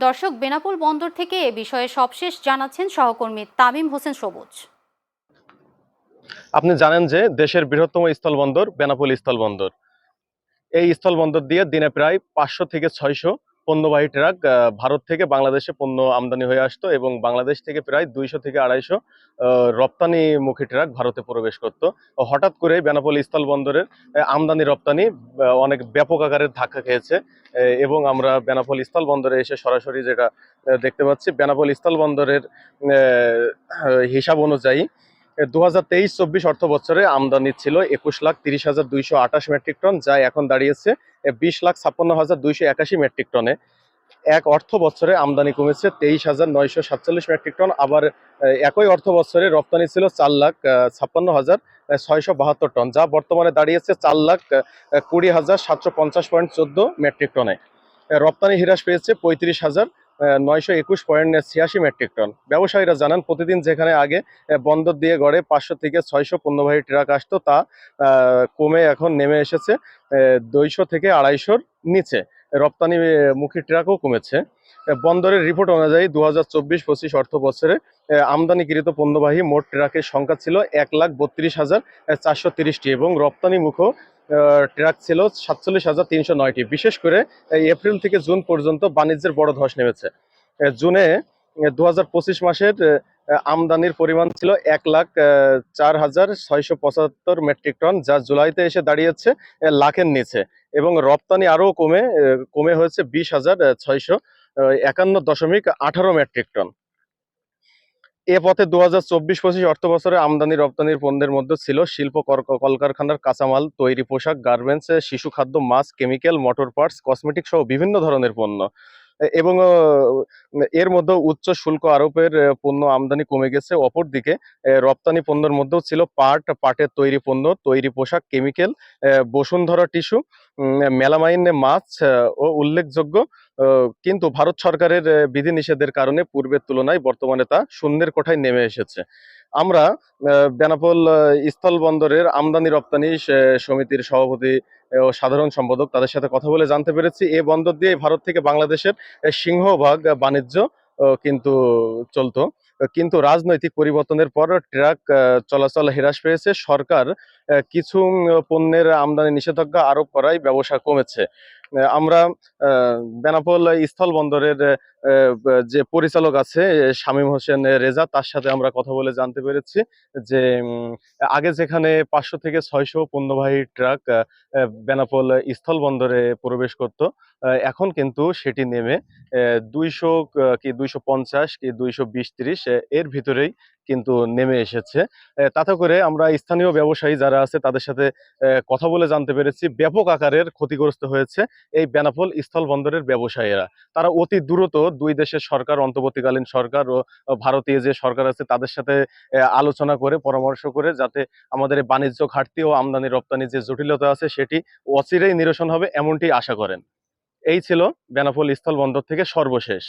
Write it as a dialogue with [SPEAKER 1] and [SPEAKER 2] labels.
[SPEAKER 1] দর্শক, বেনাপোল বন্দর থেকে এ বিষয়ে সবশেষ জানাচ্ছেন সহকর্মী তামিম হোসেন সবুজ।
[SPEAKER 2] আপনি জানেন যে দেশের বৃহত্তম স্থলবন্দর বেনাপোল স্থলবন্দর। এই স্থলবন্দর দিয়ে দিনে প্রায় 500 থেকে 600 পণ্যবাহী ট্রাক ভারত থেকে বাংলাদেশে পণ্য আমদানি হয়ে আসতো এবং বাংলাদেশ থেকে প্রায় 200 থেকে 250 রপ্তানিমুখী ট্রাক ভারতে প্রবেশ করত। হঠাৎ করে বেনাপোল স্থলবন্দরের আমদানি রপ্তানি অনেক ব্যাপক আকারের ধাক্কা খেয়েছে এবং আমরা বেনাপোল স্থলবন্দরে এসে সরাসরি যেটা দেখতে পাচ্ছি, বেনাপোল স্থলবন্দরের হিসাব অনুযায়ী 2023-24 অর্থ বছরে আমদানি ছিল 21,30,228 মেট্রিক টন, যা এখন দাঁড়িয়েছে 20,56,281 মেট্রিক টনে। এক অর্থ বছরে আমদানি কমেছে 23,947 মেট্রিক টন। আবার একই অর্থ বছরে রপ্তানি ছিল 4,56,672 টন, যা বর্তমানে দাঁড়িয়েছে 4,20,750.14 মেট্রিক টনে। রপ্তানি হ্রাস পেয়েছে 35,921.86 মেট্রিক টন। ব্যবসায়ীরা জানান, প্রতিদিন যেখানে আগে বন্দর দিয়ে গড়ে 500 থেকে 600 পণ্যবাহী ট্রাক আসতো, তা কমে এখন নেমে এসেছে 200 থেকে 250-র নিচে। রপ্তানি মুখী ট্রাকও কমেছে। বন্দরের রিপোর্ট অনুযায়ী 2024-25 অর্থ বছরে আমদানিকৃত পণ্যবাহী মোট ট্রাকের সংখ্যা ছিল 1,32,430টি এবং রপ্তানিমুখ ট্রাক ছিল 47,309টি। বিশেষ করে এপ্রিল থেকে জুন পর্যন্ত বাণিজ্যের বড় ধস নেমেছে। জুনে 2025 মাসের আমদানির পরিমাণ ছিল 1,04,675 মেট্রিক টন, যা জুলাইতে এসে দাঁড়িয়েছে লাখের নিচে এবং রপ্তানি আরও কমে হয়েছে 20,651.18 মেট্রিক টন। এ পথে 2024-25 অর্থ বছরে আমদানি রপ্তানির পণ্যের মধ্যে ছিল শিল্প কলকারখানার কাঁচামাল, তৈরি পোশাক, গার্মেন্টস, শিশু খাদ্য, মাছ, কেমিক্যাল, মোটর পার্টস, কসমেটিক সহ বিভিন্ন ধরনের পণ্য। এবং এর মধ্যে উচ্চ শুল্ক আরোপের পণ্য আমদানি কমে গেছে। অপরদিকে রপ্তানি পণ্যের মধ্যেও ছিল পাটের তৈরি পণ্য, তৈরি পোশাক, কেমিক্যাল, বসুন্ধরা টিস্যু, মেলামাইন, মাছ ও উল্লেখযোগ্য। কিন্তু ভারত সরকারের বিধিনিষেধের কারণে পূর্বের তুলনায় বর্তমানে তা শূন্যের কোঠায় নেমে এসেছে। আমরা বেনাপোল স্থলবন্দরের আমদানি রপ্তানি সমিতির সভাপতি ও সাধারণ সম্পাদক তাদের সাথে কথা বলে জানতে পেরেছি, এই বন্দর দিয়ে ভারত থেকে বাংলাদেশের সিংহভাগ বাণিজ্য কিন্তু চলতো। কিন্তু রাজনৈতিক পরিবর্তনের পর ট্রাক চলাচল হ্রাস পেয়েছে। সরকার কিছু পণ্যের আমদানি নিষেধাজ্ঞা আরোপ করায় ব্যবসা কমেছে। আমরা বেনাপোল স্থলবন্দরের যে পরিচালক আছে শামীম হোসেন রেজা, তার সাথে আমরা কথা বলে জানতে পেরেছি যে আগে যেখানে 500 থেকে 600 পণ্যবাহী ট্রাক বেনাপোল স্থলবন্দরে প্রবেশ করত, এখন কিন্তু সেটি নেমে 200 কি 250 কি 220-30 এর ভিতরেই কিন্তু নেমে এসেছে। তাতে করে আমরা স্থানীয় ব্যবসায়ী যারা আছে তাদের সাথে কথা বলে জানতে পেরেছি ব্যাপক আকারের ক্ষতিগ্রস্ত হয়েছে এই বেনাপোল স্থলবন্দরের ব্যবসায়ীরা। তারা অতি দ্রুত দুই দেশের সরকার, অন্তর্বর্তীকালীন সরকার ও ভারতীয় যে সরকার আছে তাদের সাথে আলোচনা করে, পরামর্শ করে, যাতে আমাদের বাণিজ্য ঘাটতি ও আমদানি রপ্তানি যে জটিলতা আছে সেটি অচিরেই নিরসন হবে, এমনটি আশা করেন। এই ছিল বেনাপোল স্থলবন্দর থেকে সর্বশেষ।